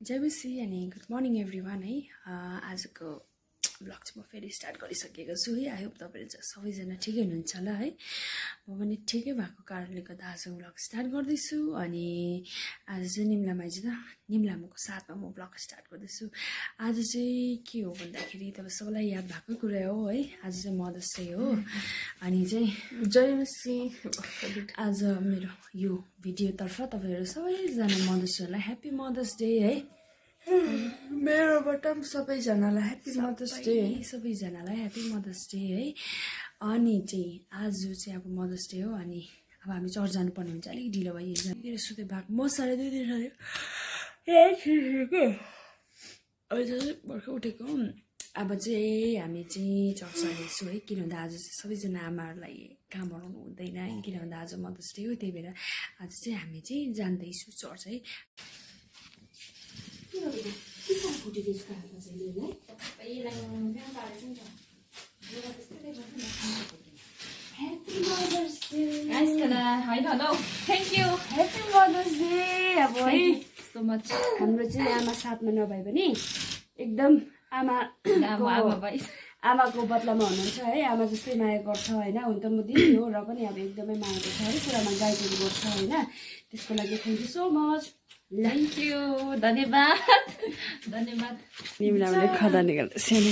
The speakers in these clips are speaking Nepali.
जय बेसी अनि गुड मर्निङ एभ्रिवान है। आजको ब्लग चाहिँ म फेरि स्टार्ट गरिसकेको छु है। आई होप तपाईँहरू चाहिँ सबैजना ठिकै हुनुहुन्छ होला है। म पनि ठिकै भएको कारणले गर्दा आज ब्लग स्टार्ट गर्दैछु। अनि आज चाहिँ निम्लामाको साथमा म ब्लग स्टार्ट गर्दैछु। आज चाहिँ के हो भन्दाखेरि तपाईँ सबैलाई याद भएकै कुरा हो है, आज चाहिँ मदर्स डे हो। अनि चाहिँ जय बेसी आज मेरो यो भिडियोतर्फ तपाईँहरू सबैजना मदर्स डेलाई ह्याप्पी मदर्स डे है। मेरोबाट पनि सबैजनालाई ह्याप्पी मदर्स डे है। सबैजनालाई ह्याप्पी मदर्स डे है। अनि चाहिँ आज चाहिँ अब मदर्स डे हो। अनि अब हामी चर्च जानुपर्ने हुन्छ, अलिक ढिलो भइहाल्छ। सुते भएको म 2:30 भर्खर उठेको। अब चाहिँ हामी चाहिँ चर्च जाँदैछु है, किन भन्दा आज चाहिँ सबैजना आमाहरूलाई काम बनाउनु हुँदैन है, किन भन्दा आज मदर्स डे हो। त्यही भएर आज चाहिँ हामी चाहिँ जाँदैछु चर्च है। हाम्रो चाहिँ आमा साथमा नभए पनि एकदम आमाको बदलामा हुनुहुन्छ है। आमा जस्तै माया गर्छ होइन। हुन त म दिदी हो र पनि अब एकदमै माया गर्छ, हरेक कुरामा गाइडहरू गर्छ होइन। त्यसको लागि thank you so much. Thank you, धन्यवाद धन्यवाद। निम्लाले खदा निकाल्छ। Thank you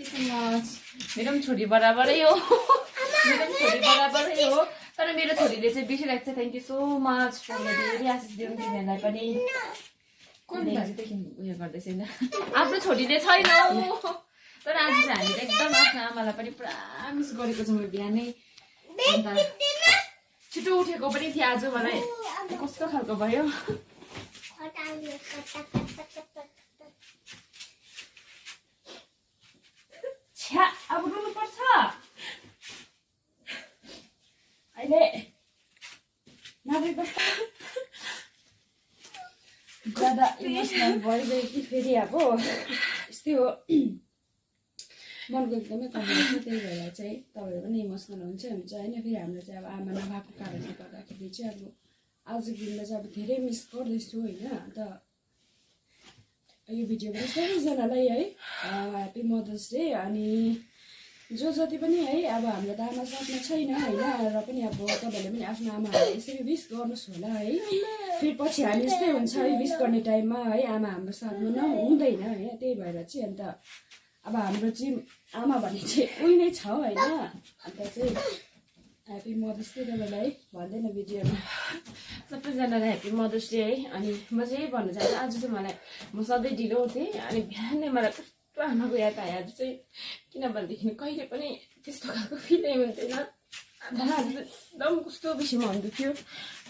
so much. मेरो पनि छोरी बराबरै हो, मेरो पनि छोरी बराबरै हो। तर मेरो छोरीले चाहिँ बेसी लाग्छ। Thank you so much. धेरै आशिष दिउँ तिमीहरूलाई पनि। उयो गर्दैछ आफ्नो छोरीले छैन, तर आज चाहिँ हामीले एकदम आफ्नो आमालाई पनि पुरा मिस गरेको छौँ बिहानै। अन्त छिटो उठेको पनि थियो आज, मलाई कस्तो खालको भयो। छ्या, अब रुनु पर्छ अहिले। ज्यादा इमोसनल भइगयो कि फेरि अब यस्तै हो, मनको एकदमै कमी छ। त्यही भएर चाहिँ तपाईँहरू पनि इमोसनल हुन्छ होइन। फेरि हाम्रो चाहिँ अब आमा नभएको कारणले गर्दाखेरि चाहिँ अब आजको दिनमा चाहिँ अब धेरै मिस गर्दैछु होइन। अन्त यो भिडियोबाट सबैजनालाई है ह्याप्पी मदर्स डे। अनि जो जति पनि है अब हाम्रो त आमा साथमा छैन होइन, र पनि अब तपाईँहरूले पनि आफ्नो आमाहरूलाई यसरी विस गर्नुहोस् होला है। फेरि पछि हामी यस्तै हुन्छ है, विस गर्ने टाइममा है आमा हाम्रो साथमा हुँदैन होइन। त्यही भएर चाहिँ अन्त अब हाम्रो चाहिँ आमा भन्ने चाहिँ उही नै छ होइन। अन्त चाहिँ ह्याप्पी मदर्स डे तपाईँलाई भन्दैन भिडियोमा। सबैजनालाई ह्याप्पी मदर्स डे है। अनि म चाहिँ भन्न चाहन्छु, आज चाहिँ मलाई म सधैँ ढिलो उठेँ। अनि बिहानै मलाई कस्तो आमाको याद आयो आज चाहिँ, किनभनेदेखि कहिले पनि त्यस्तो खालको फिलै हुन्थेन। आज एकदम कस्तो बेसी मन दुख्यो।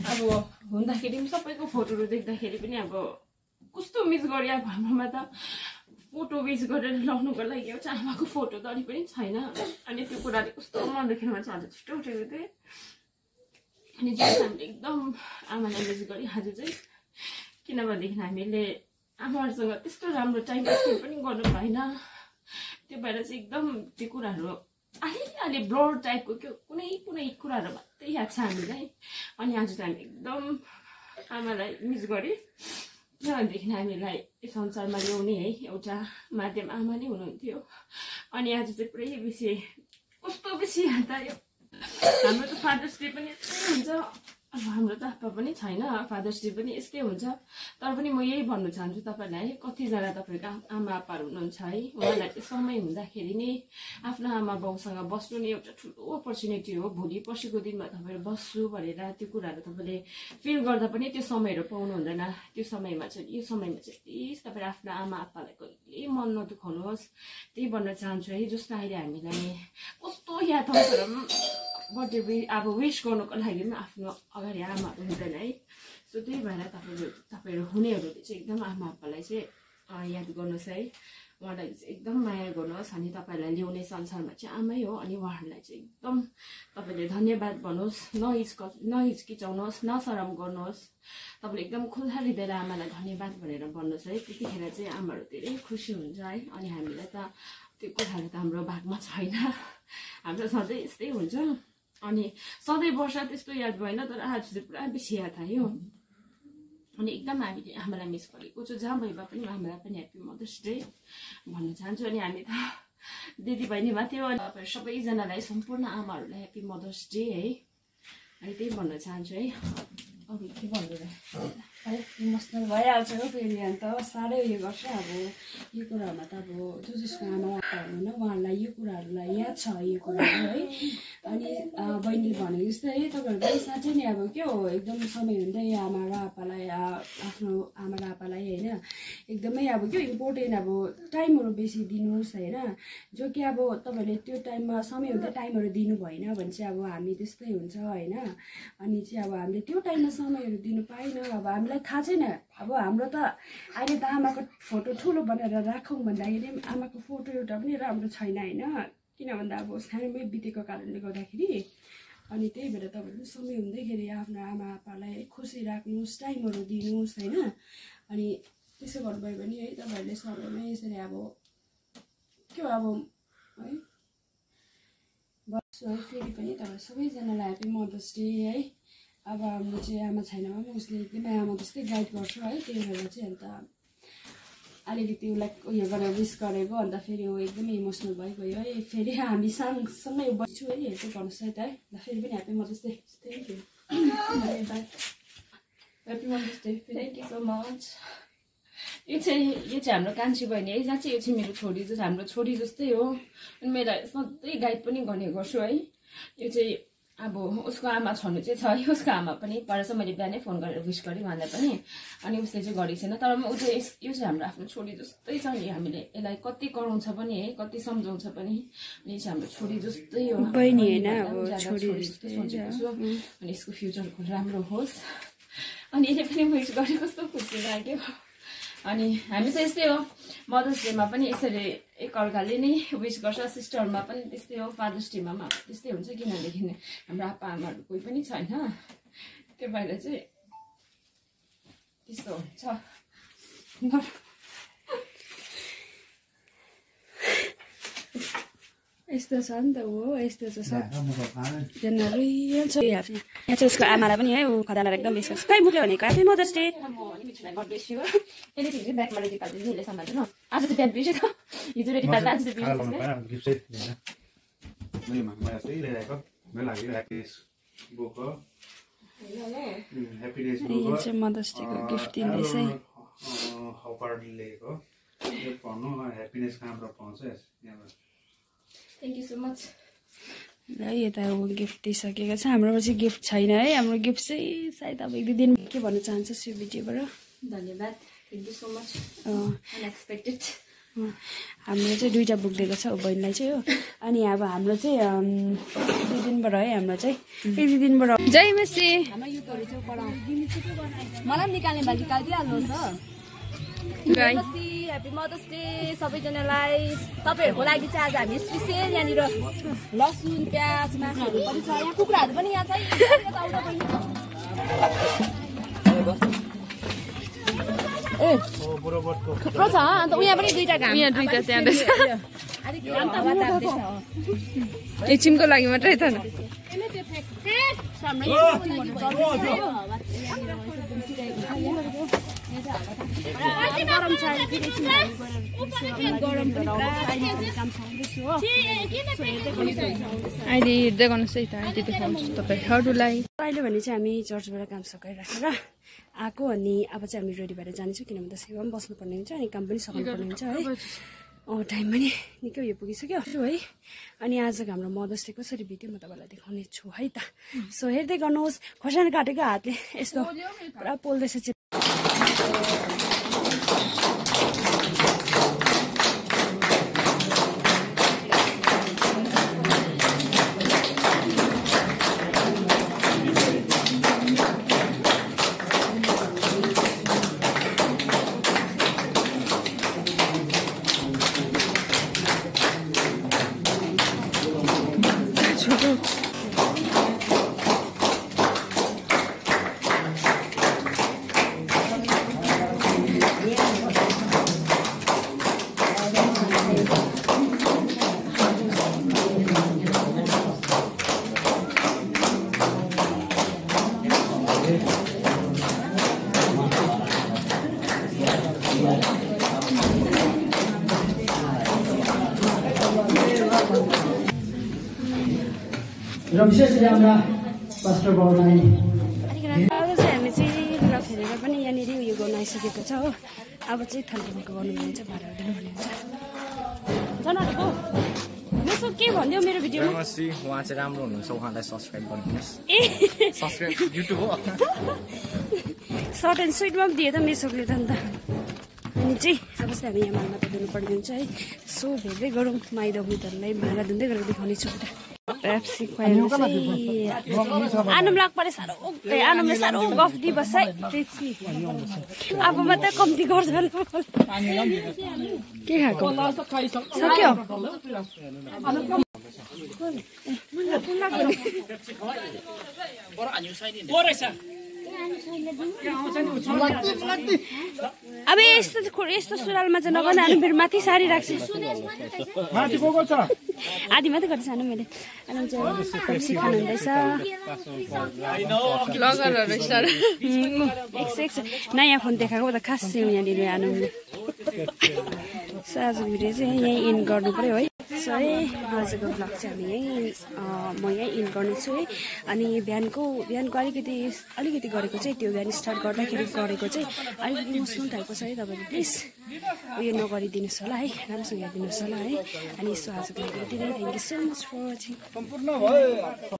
अब हुँदाखेरि पनि सबैको फोटोहरू देख्दाखेरि पनि अब कस्तो मिस गरेँ। अब हाम्रोमा त फोटो विस गरेर लाउनुको लागि एउटा आमाको फोटो त अलिक पनि छैन। अनि त्यो कुराले कस्तो मन दुखेर चाहिँ आज छिटो उठेको थिएँ। अनि चाहिँ हामीले एकदम आमालाई मिस गरेँ आज चाहिँ, किनभनेदेखि हामीले आमाहरूसँग त्यस्तो राम्रो टाइम स्पेन्ड पनि गर्नु भएन। त्यो भएर चाहिँ एकदम त्यो कुराहरू अलि ब्लर टाइपको कुनै कुनै कुराहरू मात्रै याद छ हामीलाई। अनि आज चाहिँ हामी एकदम आमालाई मिस गरेँ, किनभनेदेखि हामीलाई यो संसारमा ल्याउने है एउटा माध्यम आमा नै हुनुहुन्थ्यो। अनि आज चाहिँ पुरै बेसी कस्तो बेसी याद आयो। हाम्रो त फादर्स डे पनि यस्तै हुन्छ। अब हाम्रो त आप्पा पनि छैन, फादर्स डे पनि यस्तै हुन्छ। तर पनि म यही भन्न चाहन्छु तपाईँहरूलाई, कतिजना तपाईँहरूको आमा आप्पाहरू हुनुहुन्छ है, उहाँलाई चाहिँ समय हुँदाखेरि नै आफ्नो आमा बाउसँग बस्नु नै एउटा ठुलो अपर्च्युनिटी हो। भोलि पर्सिको दिनमा तपाईँहरू बस्छु भनेर त्यो कुराहरू तपाईँले फिल गर्दा पनि त्यो समयहरू पाउनु हुँदैन। त्यो समयमा चाहिँ यो समयमा चाहिँ प्लिज तपाईँहरू आफ्नो आमा आप्पालाई कहिले मन नदुखाउनुहोस्। त्यही भन्न चाहन्छु है। जस्तो अहिले हामीलाई कस्तो याद आउँछ र बर्थडे अब विस गर्नुको लागि पनि आफ्नो अगाडि आमाहरू हुँदैन है। सो त्यही भएर तपाईँहरू हुनेहरूले चाहिँ एकदम आमा आप्पालाई चाहिँ याद गर्नुहोस् है। उहाँलाई चाहिँ एकदम माया गर्नुहोस्। अनि तपाईँहरूलाई ल्याउने संसारमा चाहिँ आमै हो। अनि उहाँहरूलाई चाहिँ एकदम तपाईँले धन्यवाद भन्नुहोस्, नहिचकिचाउनुहोस्, नशरम गर्नुहोस्। तपाईँले एकदम खुल्ला हृदयले आमालाई धन्यवाद भनेर भन्नुहोस् है। त्यतिखेर चाहिँ आमाहरू धेरै खुसी हुन्छ है। अनि हामीलाई त त्यो कुराहरू त हाम्रो भागमा छैन, हाम्रो सधैँ यस्तै हुन्छ। अनि सधैँ वर्ष त्यस्तो याद भएन, तर आज चाहिँ पुरा बेसी याद आयो। अनि एकदम हामीले आमालाई मिस गरेको छु। जहाँ भए पनि आमालाई पनि ह्याप्पी मदर्स डे भन्न चाहन्छु। अनि हामी त दिदी बहिनी मात्रै हो, अनि सबैजनालाई सम्पूर्ण आमाहरूलाई ह्याप्पी मदर्स डे है। अनि त्यही भन्न चाहन्छु है। अरू के भन्नु र इमोसनल भइहाल्छ हो फेरि। अन्त साह्रै उयो गर्छ अब यो कुराहरूमा त अब जसको आमा हुनुहुन्न उहाँहरूलाई यो कुराहरूलाई याद छ यो कुराहरू है। अनि बहिनीले भनेको जस्तै है तपाईँहरू पनि साँच्चै नै अब के हो एकदम समय हुँदै आमा र आप्पालाई आफ्नो आमा र आप्पालाई होइन एकदमै अब के इम्पोर्टेन्ट अब टाइमहरू बेसी दिनुहोस् होइन। जो कि अब तपाईँहरूले त्यो टाइममा समय हुँदै टाइमहरू दिनु भएन भने चाहिँ अब हामी त्यस्तै हुन्छ होइन। अनि चाहिँ अब हामीले त्यो टाइममा समयहरू दिनु पाएन। अब हामीलाई थाहा छैन अब हाम्रो त अहिले त आमाको फोटो ठुलो बनाएर राखौँ भन्दाखेरि आमाको फोटो एउटा पनि राम्रो छैन होइन। किन भन्दा अब सानोमै बितेको कारणले गर्दाखेरि। अनि त्यही भएर तपाईँहरू समय हुँदैखेरि आफ्नो आमा आप्पालाई खुसी राख्नुहोस् टाइमहरू दिनुहोस् होइन। अनि त्यसो गर्नुभयो भने है तपाईँहरूले समयमै यसरी अब के हो अब है बस्छु है। फेरि पनि तपाईँ सबैजनालाई ह्याप्पी मदर्स डे है। अब हाम्रो चाहिँ आमा छैन भने पनि उसले एकदमै आमा जस्तै गाइड गर्छ है। त्यही भएर चाहिँ अन्त अलिकति उसलाई उयो गरेर विस गरेको अन्त फेरि ऊ एकदमै इमोसनल भइगयो है। फेरि हामी सँगसँगै बस्छु है हेर्दै गर्नुहोस् है त है। ल फेरि पनि happy mother's day. Thank you bye happy mother's day. Thank you so much. यो चाहिँ हाम्रो कान्छी बहिनी है। जहाँ चाहिँ यो चाहिँ मेरो छोरी जस्तो हाम्रो छोरी जस्तै हो। अनि मेरो सधैँ गाइड पनि गर्ने गर्छु है। यो चाहिँ अब उसको आमा छनु चाहिँ छ है। उसको आमा पनि परेछ मैले बिहानै फोन गरेर विस गरेँ उहाँलाई पनि। अनि उसले चाहिँ गरेको छैन तर ऊ चाहिँ यो चाहिँ हाम्रो आफ्नो छोरी जस्तै छ नि। हामीले यसलाई कति कराउँछ पनि है कति सम्झाउँछ पनि। अनि चाहिँ हाम्रो छोरी जस्तै हो बहिनी होइन अब छोरी जस्तै सोचेको छु। अनि यसको फ्युचरको राम्रो होस्। अनि यसले पनि विस गरेँ कस्तो खुसी लाग्यो। अनि हामी त यस्तै हो मदर्स डेमा पनि यसरी एकअर्काले नै विस गर्छ। सिस्टरमा पनि त्यस्तै हो। फादर्स डेमा पनि त्यस्तै हुन्छ किनभनेदेखि हाम्रो आप्पा आमाहरू कोही पनि छैन। त्यो भएर चाहिँ त्यस्तो हुन्छ। यस्तो छ नि त हो यस्तो छ सबजना रियल छ। यहाँ चाहिँ उसको आमालाई पनि है ऊ खदालाई एकदम मिस गर्छ। कहीँ मुख्यो भनेको ह्याप्पी मदर्स डे। आज त बिहान बिर्सेछ हिजो रेडी पार्दा आज चाहिँ मदर्स डेको गिफ्ट दिँदैछ है। Thank you so much. ल यता अब गिफ्ट दिइसकेको छ। हाम्रोमा चाहिँ गिफ्ट छैन है। हाम्रो गिफ्ट चाहिँ सायद अब एक दुई दिन के भन्न चाहन्छ शिवजीबाट। धन्यवाद thank you so much. Unexpected हाम्रो चाहिँ दुईवटा बुक दिएको छ बहिनीलाई चाहिँ हो। अनि अब हाम्रो चाहिँ दुई दिनबाट है हाम्रो चाहिँ एक दुई दिनबाट जय मेसी मलाई निकाल्ने बाली निकालिदिइहाल्नुहोस् हो। ह्याप्पी मदर्स डे सबैजनालाई। तपाईँहरूको लागि चाहिँ आज हामी स्पेसियल यहाँनिर लसुन प्याज मासुहरू पनि छ। यहाँ कुखुराहरू पनि यहाँ छ। थुप्रो छ अन्त उहाँ पनि दुईवटा घाम यहाँ दुईवटा त्यहाँ एकछिनको लागि मात्रै त अहिले हेर्दै गर्नुहोस् है त अहिले देखाउँछु तपाईँहरूलाई। अहिले भने चाहिँ हामी चर्चबाट काम सकाइराखेर आएको। अनि अब चाहिँ हामी रेडी भएर जानेछौँ किनभने त सेवा पनि बस्नुपर्ने हुन्छ अनि काम पनि सक्नुपर्ने हुन्छ है। टाइम पनि निकै उयो पुगिसक्यो है। अनि आजको हाम्रो मदर्स डे कसरी बित्यो म तपाईँलाई देखाउने छु है त। सो हेर्दै गर्नुहोस्। खोर्सानी काटेको हातले यस्तो पुरा पोल्दैछ। र विशेष गरी हाम्रा पास्टर बाबुलाई अब चाहिँ हामी चाहिँ लुगा फेरेर पनि यहाँनिर उयो गर्न आइसकेको छ हो। अब चाहिँ थल्किनुको गर्नु भन्छ भाडाहरू दिनु भन्ने हुन्छ। जनाको यसो के भनिदियो मेरो भिडियोमा उहाँ चाहिँ राम्रो हुनुहुन्छ, उहाँलाई सब्सक्राइब गरिदिनुहोस्। ए सब्सक्राइब युट्युब हो। सर्ट एन्ड स्विटमा पनि दियो त मेसोकले त अन्त। अनि चाहिँ अब चाहिँ हामी यहाँ मालमा त धुनुपर्ने हुन्छ है। सो हेर्दै गरौँ माइदा उनीहरूलाई भाँडा धुँदै गरेर देखाउने छु त। पेप्सी खुवाइनु चाहिँ आनुम लाग परे साह्रो आनुमले साह्रो गफ दिइबस्छ है। आफू मात्रै कम्ती गर्छ के खाएको सक्यो अब यस्तो सुरुवालमा चाहिँ नगर्नु आनु मेरो माथि सारी राख्छु आधी मात्रै गर्दैछ आनु मैले आनु चाहिँ खानुहुँदैछ नयाँ फोन देखाएको त खास यहाँनिर आनुले आजको भिडियो चाहिँ यहीँ इन्ड गर्नु पऱ्यो है। सो है आजको ब्लग चाहिँ हामी म यहीँ इन्ड गर्नेछु है। अनि बिहानको अलिकति गरेको चाहिँ त्यो बिहान स्टार्ट गर्दाखेरि गरेको चाहिँ अलिकति इमोसनल टाइपको छ है। तपाईँले प्लिज उयो नगरिदिनुहोस् होला है, राम्रोसँग हेरिदिनुहोस् होला है। अनि यसो आजको लागि यति नै। Thank you so much for watching.